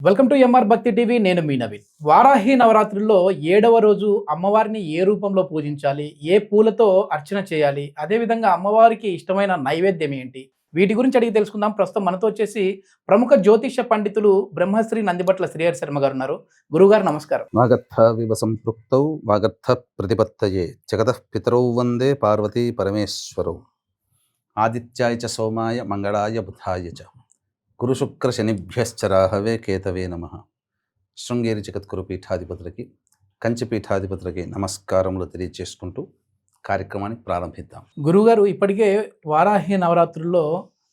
Welcome to MR భక్తి TV. నేను మీ నవీన్. వారాహి నవరాత్రుల్లో 7వ రోజు అమ్మవారిని ఏ రూపంలో పూజించాలి, ఏ పూలతో అర్చన చేయాలి, అదేవిధంగా అమ్మవారికి ఇష్టమైన నైవేద్యం ఏంటి, వీటి గురించి అడిగి తెలుసుకుందాం. ప్రస్తుతం మనతో వచ్చేసి ప్రముఖ జ్యోతిష్య పండితులు బ్రహ్మశ్రీ నందిబట్ల శ్రీహరి శర్మ గారు ఉన్నారు. గురుగారు నమస్కారం. వాగర్థ వివ సంపృక్తౌ వాగర్థ ప్రతిపత్తయే జగతః పితరౌ వందే పార్వతీ పరమేశ్వరౌ ఆదిత్యాయ చ సోమాయ మంగళాయ బుధాయ చ గురు శుక్ర శనిభ్యశ్చ రాహవే కేతవే నమః. శృంగేరి జగద్గురు పీఠాధిపతులకి కంచి పీఠాధిపతులకి నమస్కారములు తెలియజేసుకుంటూ కార్యక్రమాన్ని ప్రారంభిద్దాం. గురుగారు, ఇప్పటికే వారాహి నవరాత్రుల్లో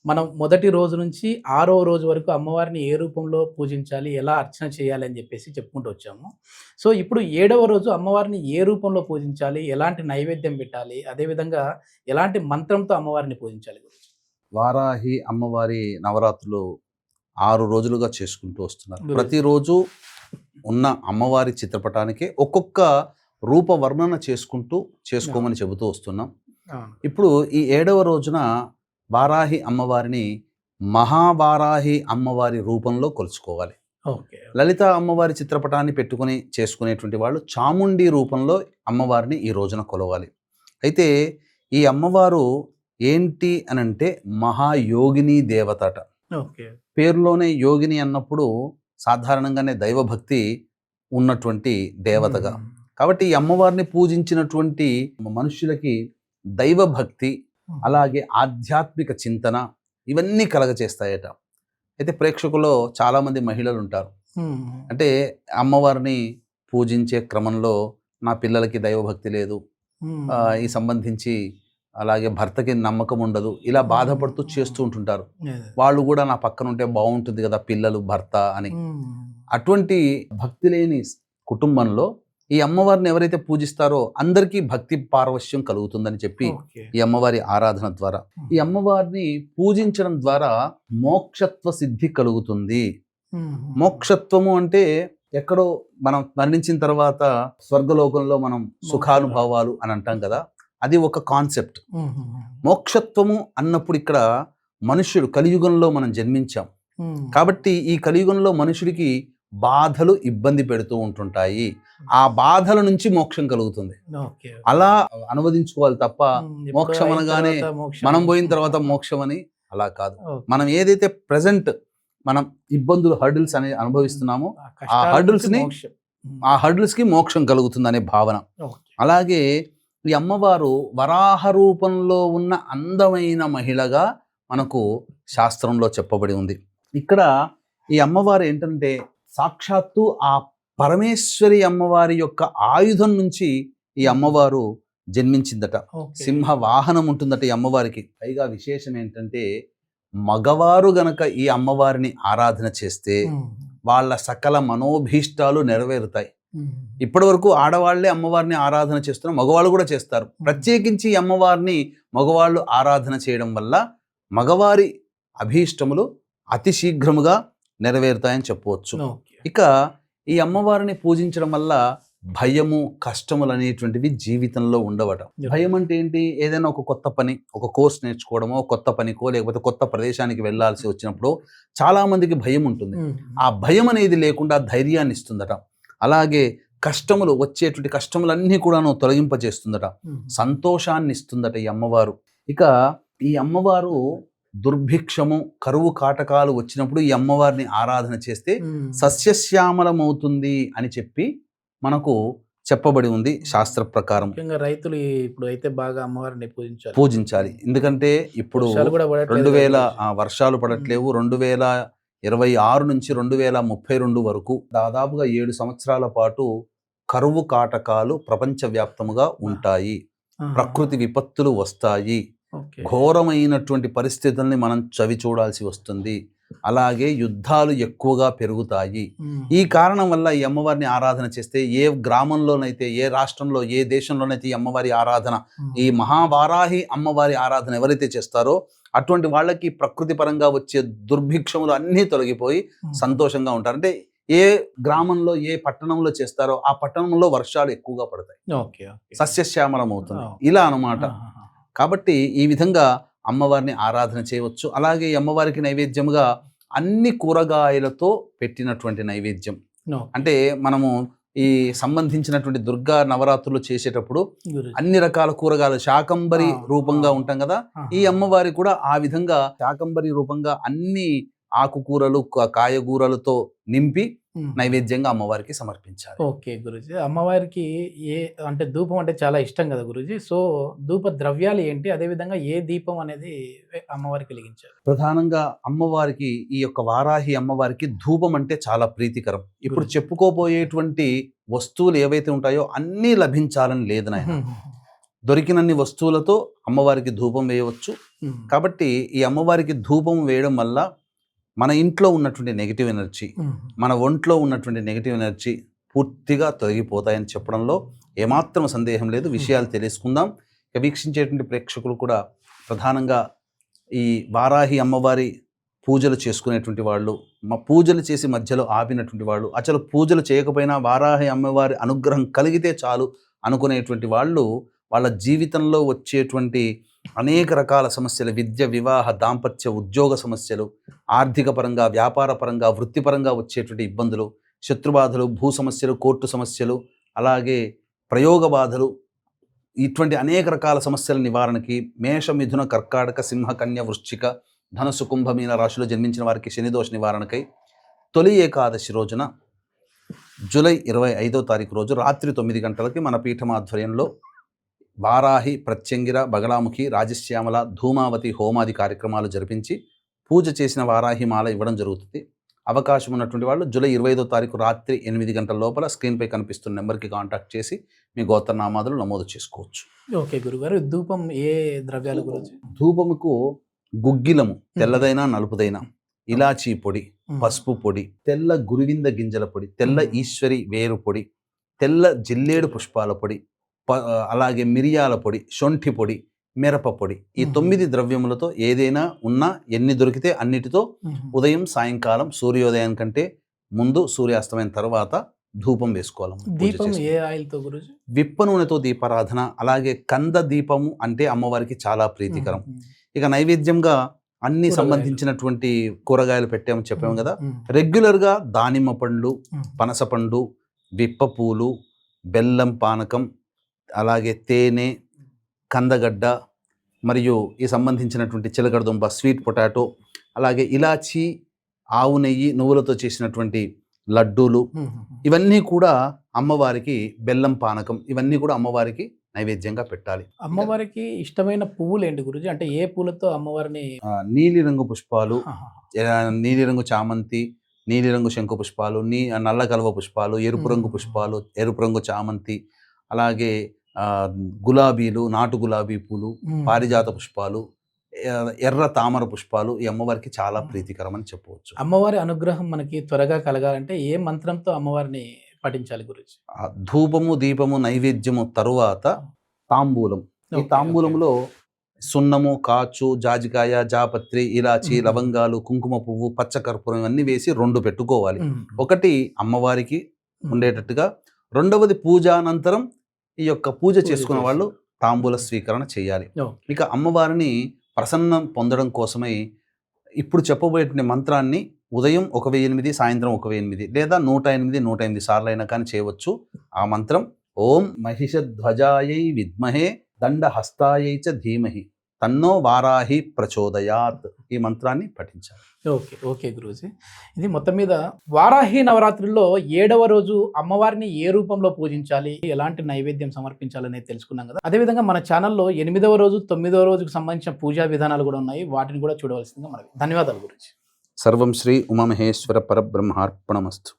మనం మొదటి రోజు నుంచి 6వ రోజు వరకు అమ్మవారిని ఏ రూపంలో పూజించాలి, ఎలా అర్చన చేయాలి అని చెప్పేసి చెప్పుకుంటూ వచ్చాము. సో ఇప్పుడు 7వ రోజు అమ్మవారిని ఏ రూపంలో పూజించాలి, ఎలాంటి నైవేద్యం పెట్టాలి, అదేవిధంగా ఎలాంటి మంత్రంతో అమ్మవారిని పూజించాలి గురించి? వారాహి అమ్మవారి నవరాత్రులు 6 రోజులుగా చేసుకుంటూ వస్తున్నారు. ప్రతిరోజు ఉన్న అమ్మవారి చిత్రపటానికి ఒక్కొక్క రూప వర్ణన చేసుకోమని చెబుతూ వస్తున్నాం. ఇప్పుడు ఈ 7వ రోజున వారాహి అమ్మవారిని మహావారాహి అమ్మవారి రూపంలో కొలుచుకోవాలి. లలిత అమ్మవారి చిత్రపటాన్ని పెట్టుకుని చేసుకునేటువంటి వాళ్ళు చాముండి రూపంలో అమ్మవారిని ఈ రోజున కొలవాలి. అయితే ఈ అమ్మవారు ఏంటి అనంటే మహాయోగిని దేవతట. పేరులోనే యోగిని అన్నప్పుడు సాధారణంగానే దైవభక్తి ఉన్నటువంటి దేవతగా, కాబట్టి ఈ అమ్మవారిని పూజించినటువంటి మనుష్యులకి దైవభక్తి అలాగే ఆధ్యాత్మిక చింతన ఇవన్నీ కలగచేస్తాయట. అయితే ప్రేక్షకుల్లో చాలామంది మహిళలు ఉంటారు. అంటే అమ్మవారిని పూజించే క్రమంలో నా పిల్లలకి దైవభక్తి లేదు, ఈ సంబంధించి అలాగే భర్తకి నమ్మకం ఉండదు, ఇలా బాధపడుతూ చేస్తూ ఉంటుంటారు. వాళ్ళు కూడా నా పక్కన ఉంటే బాగుంటుంది కదా పిల్లలు భర్త అని. అటువంటి భక్తి లేని కుటుంబంలో ఈ అమ్మవారిని ఎవరైతే పూజిస్తారో అందరికీ భక్తి పారవశ్యం కలుగుతుందని చెప్పి ఈ అమ్మవారి ఆరాధన ద్వారా, ఈ అమ్మవారిని పూజించడం ద్వారా మోక్షత్వ సిద్ధి కలుగుతుంది. మోక్షత్వము అంటే ఎక్కడో మనం మరణించిన తర్వాత స్వర్గలోకంలో మనం సుఖానుభవాలు అని అంటాం కదా, అది ఒక కాన్సెప్ట్. మోక్షత్వము అన్నప్పుడు ఇక్కడ మనుష్యుడు కలియుగంలో మనం జన్మించాం కాబట్టి ఈ కలియుగంలో మనుషుడికి బాధలు ఇబ్బంది పెడుతూ ఉంటుంటాయి. ఆ బాధల నుంచి మోక్షం కలుగుతుంది. అలా అనువదించుకోవాలి తప్ప మోక్షం అనగానే మనం పోయిన తర్వాత మోక్షం అని అలా కాదు. మనం ఏదైతే ప్రెజెంట్ మనం ఇబ్బందులు హర్డిల్స్ అని అనుభవిస్తున్నామో ఆ హర్డిల్స్ కి మోక్షం కలుగుతుంది అనే భావన. అలాగే ఈ అమ్మవారు వరాహ రూపంలో ఉన్న అందమైన మహిళగా మనకు శాస్త్రంలో చెప్పబడి ఉంది. ఇక్కడ ఈ అమ్మవారు ఏంటంటే సాక్షాత్తు ఆ పరమేశ్వరి అమ్మవారి యొక్క ఆయుధం నుంచి ఈ అమ్మవారు జన్మించిందట. సింహ వాహనం ఉంటుందట ఈ అమ్మవారికి. పైగా విశేషం ఏంటంటే మగవారు గనక ఈ అమ్మవారిని ఆరాధన చేస్తే వాళ్ళ సకల మనోభీష్టాలు నెరవేరుతాయి. ఇప్పటి వరకు ఆడవాళ్లే అమ్మవారిని ఆరాధన చేస్తున్నారు, మగవాళ్ళు కూడా చేస్తారు. ప్రత్యేకించి అమ్మవారిని మగవాళ్ళు ఆరాధన చేయడం వల్ల మగవారి అభీష్టములు అతి శీఘ్రముగా నెరవేరుతాయని చెప్పవచ్చు. ఇక ఈ అమ్మవారిని పూజించడం వల్ల భయము కష్టములు అనేటువంటివి జీవితంలో ఉండవట. భయం అంటే ఏంటి? ఏదైనా ఒక కొత్త పని, ఒక కోర్స్ నేర్చుకోవడమో, కొత్త పనికో లేకపోతే కొత్త ప్రదేశానికి వెళ్లాల్సి వచ్చినప్పుడు చాలా మందికి భయం ఉంటుంది. ఆ భయం అనేది లేకుండా ధైర్యాన్ని ఇస్తుందట. అలాగే కష్టములు వచ్చేటువంటి కష్టములన్నీ కూడాను తొలగింపజేస్తుందట, సంతోషాన్ని ఇస్తుందట ఈ అమ్మవారు. ఇక ఈ అమ్మవారు దుర్భిక్షము కరువు కాటకాలు వచ్చినప్పుడు ఈ అమ్మవారిని ఆరాధన చేస్తే సస్యశ్యామలమవుతుంది అని చెప్పి మనకు చెప్పబడి ఉంది శాస్త్ర ప్రకారం. రైతులు ఇప్పుడు అయితే బాగా అమ్మవారిని పూజించాలి. ఎందుకంటే ఇప్పుడు 2000 వర్షాలు పడట్లేవు. 2026 నుంచి 2032 వరకు దాదాపుగా 7 సంవత్సరాల పాటు కరువు కాటకాలు ప్రపంచవ్యాప్తముగా ఉంటాయి. ప్రకృతి విపత్తులు వస్తాయి. ఘోరమైనటువంటి పరిస్థితుల్ని మనం చవి చూడాల్సి వస్తుంది. అలాగే యుద్ధాలు ఎక్కువగా పెరుగుతాయి. ఈ కారణం వల్ల ఈ అమ్మవారిని ఆరాధన చేస్తే ఏ గ్రామంలోనైతే, ఏ రాష్ట్రంలో, ఏ దేశంలోనైతే ఈ అమ్మవారి ఆరాధన, ఈ మహావారాహి అమ్మవారి ఆరాధన ఎవరైతే చేస్తారో అటువంటి వాళ్ళకి ప్రకృతి పరంగా వచ్చే దుర్భిక్షములు అన్నీ తొలగిపోయి సంతోషంగా ఉంటారు. అంటే ఏ గ్రామంలో ఏ పట్టణంలో చేస్తారో ఆ పట్టణంలో వర్షాలు ఎక్కువగా పడతాయి, సస్యశ్యామలం అవుతుంది, ఇలా అన్నమాట. కాబట్టి ఈ విధంగా అమ్మవారిని ఆరాధన చేయవచ్చు. అలాగే ఈ అమ్మవారికి నైవేద్యముగా అన్ని కూరగాయలతో పెట్టినటువంటి నైవేద్యం. అంటే మనము ఈ సంబంధించినటువంటి దుర్గా నవరాత్రులు చేసేటప్పుడు అన్ని రకాల కూరగాయలు శాకంబరి రూపంగా ఉంటాం కదా, ఈ అమ్మవారి కూడా ఆ విధంగా శాకంబరి రూపంగా అన్ని ఆకుకూరలు కాయగూరలతో నింపి నైవేద్యంగా అమ్మవారికి సమర్పించాలి. ఓకే గురూజీ, అమ్మవారికి అంటే ధూపం అంటే చాలా ఇష్టం కదా గురూజీ, సో ధూప ద్రవ్యాలు ఏంటి, అదే విధంగా ఏ దీపం అనేది అమ్మవారికి వెలిగించారు? ప్రధానంగా అమ్మవారికి, ఈ యొక్క వారాహి అమ్మవారికి ధూపం అంటే చాలా ప్రీతికరం. ఇప్పుడు చెప్పుకోబోయేటువంటి వస్తువులు ఏవైతే ఉంటాయో అన్నీ లభించాలని లేదు నాయన. దొరికినన్ని వస్తువులతో అమ్మవారికి ధూపం వేయవచ్చు. కాబట్టి ఈ అమ్మవారికి ధూపం వేయడం వల్ల మన ఇంట్లో ఉన్నటువంటి నెగిటివ్ ఎనర్జీ, మన ఒంట్లో ఉన్నటువంటి నెగిటివ్ ఎనర్జీ పూర్తిగా తొలగిపోతాయని చెప్పడంలో ఏమాత్రం సందేహం లేదు. విషయాలు తెలుసుకుందాం. ఇక వీక్షించేటువంటి ప్రేక్షకులు కూడా ప్రధానంగా ఈ వారాహి అమ్మవారి పూజలు చేసుకునేటువంటి వాళ్ళు, పూజలు చేసి మధ్యలో ఆపినటువంటి వాళ్ళు, అసలు పూజలు చేయకపోయినా వారాహి అమ్మవారి అనుగ్రహం కలిగితే చాలు అనుకునేటువంటి వాళ్ళు, వాళ్ళ జీవితంలో వచ్చేటువంటి అనేక రకాల సమస్యలు, విద్య, వివాహ, దాంపత్య, ఉద్యోగ సమస్యలు, ఆర్థిక పరంగా, వ్యాపార పరంగా, వృత్తిపరంగా వచ్చేటువంటి ఇబ్బందులు, శత్రుబాధలు, భూ సమస్యలు, కోర్టు సమస్యలు, అలాగే ప్రయోగ బాధలు, ఇటువంటి అనేక రకాల సమస్యల నివారణకి మేష, మిథున, కర్కాటక, సింహ, కన్య, వృశ్చిక, ధనుసు, కుంభ, మీన రాశిలో జన్మించిన వారికి శనిదోష నివారణకై తొలి ఏకాదశి రోజున జూలై 25వ తారీఖు రోజు రాత్రి 9 గంటలకి మన పీఠం ఆధ్వర్యంలో వారాహి, ప్రత్యంగిర, బగలాముఖి, రాజశ్యామల, ధూమావతి హోమాది కార్యక్రమాలు జరిపించి పూజ చేసిన వారాహి మాల ఇవ్వడం జరుగుతుంది. అవకాశం ఉన్నటువంటి వాళ్ళు జూలై 25వ తారీఖు రాత్రి 8 గంటల లోపల స్క్రీన్పై కనిపిస్తున్న నెంబర్కి కాంటాక్ట్ చేసి మీ గోత్రనామాదులు నమోదు చేసుకోవచ్చు. ఓకే గురుగారు, ధూపం ఏ ద్రవ్యాలు గురించి? ధూపముకు గుగ్గిలము, తెల్లదైనా నలుపుదైనా, ఇలాచీ పొడి, పసుపు పొడి, తెల్ల గురువింద గింజల పొడి, తెల్ల ఈశ్వరి వేరు పొడి, తెల్ల జిల్లేడు పుష్పాల పొడి, అలాగే మిరియాల పొడి, శొంఠి పొడి, మిరప పొడి, ఈ 9 ద్రవ్యములతో ఏదైనా ఉన్నా, ఎన్ని దొరికితే అన్నిటితో ఉదయం సాయంకాలం సూర్యోదయం కంటే ముందు, సూర్యాస్తమైన తర్వాత ధూపం వేసుకోవాలి. దీపం ఏ ఆయిల్తో గురుజీ? విప్ప నూనెతో దీపారాధన, అలాగే కంద దీపము అంటే అమ్మవారికి చాలా ప్రీతికరం. ఇక నైవేద్యంగా అన్ని సంబంధించినటువంటి కూరగాయలు పెట్టామని చెప్పాము కదా. రెగ్యులర్గా దానిమ్మ పండ్లు, పనస పండు, విప్ప పూలు, బెల్లం పానకం, అలాగే తేనె, కందగడ్డ, మరియు ఈ సంబంధించినటువంటి చిలకడదుంప, స్వీట్ పొటాటో, అలాగే ఇలాచి, ఆవు నెయ్యి, నువ్వులతో చేసినటువంటి లడ్డూలు, ఇవన్నీ కూడా అమ్మవారికి, బెల్లం పానకం, ఇవన్నీ కూడా అమ్మవారికి నైవేద్యంగా పెట్టాలి. అమ్మవారికి ఇష్టమైన పువ్వులు ఏంటి గురుజీ? అంటే ఏ పూలతో అమ్మవారిని? నీలిరంగు పుష్పాలు, నీలిరంగు చామంతి, నీలిరంగు శంకు పుష్పాలు, నల్ల కలువ పుష్పాలు, ఎరుపు రంగు పుష్పాలు, ఎరుపు రంగు చామంతి, అలాగే గులాబీలు, నాటు గులాబీ పూలు, పారిజాత పుష్పాలు, ఎర్ర తామర పుష్పాలు ఈ అమ్మవారికి చాలా ప్రీతికరం అని చెప్పవచ్చు. అమ్మవారి అనుగ్రహం మనకి త్వరగా కలగాలంటే ఏ మంత్రంతో అమ్మవారిని పఠించాలి గురుజీ? ధూపము, దీపము, నైవేద్యము తరువాత తాంబూలం. ఈ తాంబూలంలో సున్నము, కాచు, జాజికాయ, జాపత్రి, ఇలాచి, లవంగాలు, కుంకుమ పువ్వు, పచ్చకర్పూరం ఇవన్నీ వేసి 2 పెట్టుకోవాలి. ఒకటి అమ్మవారికి ఉండేటట్టుగా, రెండవది పూజానంతరం ఈ యొక్క పూజ చేసుకున్న వాళ్ళు తాంబూల స్వీకరణ చేయాలి. ఇక అమ్మవారిని ప్రసన్నం పొందడం కోసమై ఇప్పుడు చెప్పబోయేటువంటి మంత్రాన్ని ఉదయం 108, సాయంత్రం 108 లేదా 108 సార్లు అయినా కానీ చేయవచ్చు. ఆ మంత్రం ఓం మహిషధ్వజాయై విద్మహే దండహస్తాయై చ ధీమహి తన్నో వారాహి ప్రచోదయాత్, ఈ మంత్రాన్ని పఠించాలి. ఓకే గురూజీ, ఇది మొత్తం మీద వారాహి నవరాత్రుల్లో 7వ రోజు అమ్మవారిని ఏ రూపంలో పూజించాలి, ఎలాంటి నైవేద్యం సమర్పించాలనేది తెలుసుకున్నాం కదా. అదేవిధంగా మన ఛానల్లో 8వ రోజు 9వ రోజుకు సంబంధించిన పూజా విధానాలు కూడా ఉన్నాయి, వాటిని కూడా చూడవలసిందిగా మనవి. ధన్యవాదాలు గురూజీ. సర్వం శ్రీ ఉమామహేశ్వర పరబ్రహ్మార్పణమస్తు.